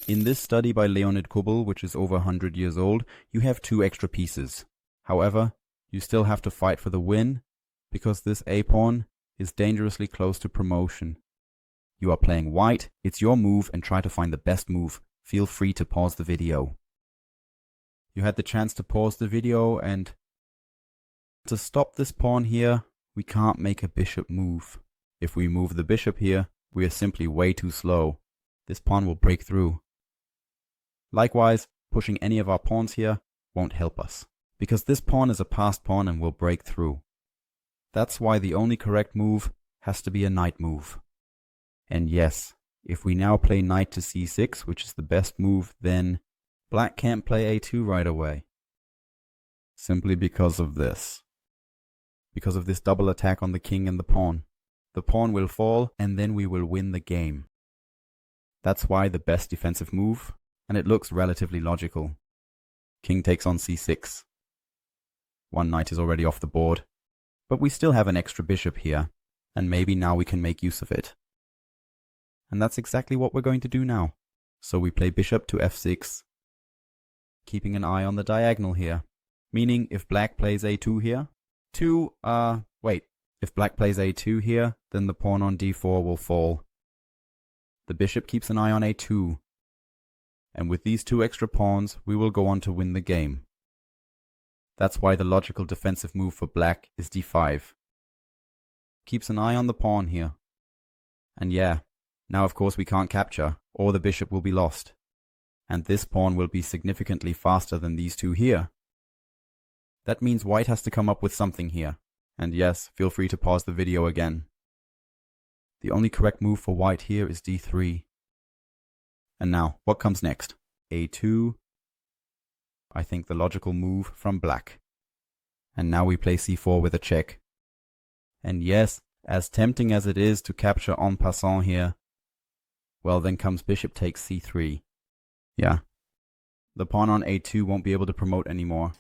In this study by Leonid Kubbel, which is over 100 years old, you have 2 extra pieces. However, you still have to fight for the win, because this A-pawn is dangerously close to promotion. You are playing white, it's your move, and try to find the best move. Feel free to pause the video. You had the chance to pause the video, and to stop this pawn here, we can't make a bishop move. If we move the bishop here, we are simply way too slow. This pawn will break through. Likewise, pushing any of our pawns here won't help us, because this pawn is a passed pawn and will break through. That's why the only correct move has to be a knight move. And yes, if we now play knight to c6, which is the best move, then black can't play a2 right away. Simply because of this. Because of this double attack on the king and the pawn. The pawn will fall, and then we will win the game. That's why the best defensive move, and it looks relatively logical. King takes on c6. One knight is already off the board, but we still have an extra bishop here, and maybe now we can make use of it. And that's exactly what we're going to do now. So we play bishop to f6, keeping an eye on the diagonal here, meaning if black plays a2 here, if black plays a2 here, then the pawn on d4 will fall. The bishop keeps an eye on a2, and with these 2 extra pawns, we will go on to win the game. That's why the logical defensive move for black is d5. Keeps an eye on the pawn here. And yeah, now of course we can't capture, or the bishop will be lost. And this pawn will be significantly faster than these 2 here. That means white has to come up with something here. And yes, feel free to pause the video again. The only correct move for white here is d3. And now, what comes next? a2. I think the logical move from black. And now we play c4 with a check. And yes, as tempting as it is to capture en passant here, well then comes bishop takes c3. Yeah. The pawn on a2 won't be able to promote anymore.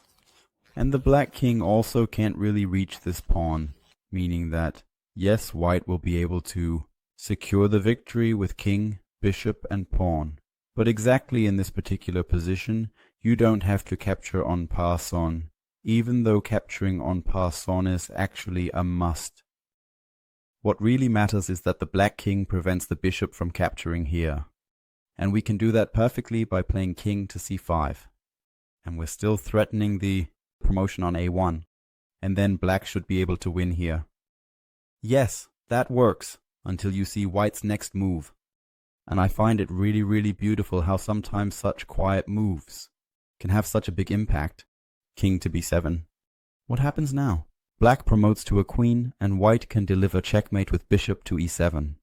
And the black king also can't really reach this pawn, meaning that, yes, white will be able to secure the victory with king, bishop, and pawn. But exactly in this particular position, you don't have to capture en passant, even though capturing en passant is actually a must. What really matters is that the black king prevents the bishop from capturing here. And we can do that perfectly by playing king to c5. And we're still threatening the promotion on a1, and then black should be able to win here. Yes, that works, until you see white's next move. And I find it really beautiful how sometimes such quiet moves can have such a big impact. King to b7. What happens now? Black promotes to a queen, and white can deliver checkmate with bishop to e7.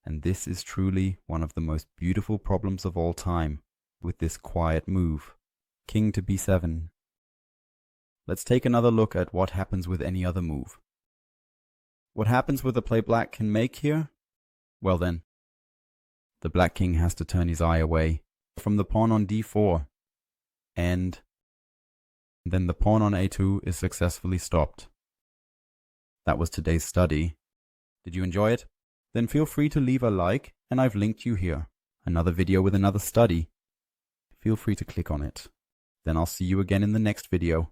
And this is truly one of the most beautiful problems of all time, with this quiet move. King to b7. Let's take another look at what happens with any other move. What happens with the play black can make here? Well then, the black king has to turn his eye away from the pawn on d4, and then the pawn on a2 is successfully stopped. That was today's study. Did you enjoy it? Then feel free to leave a like, and I've linked you here. Another video with another study. Feel free to click on it. Then I'll see you again in the next video.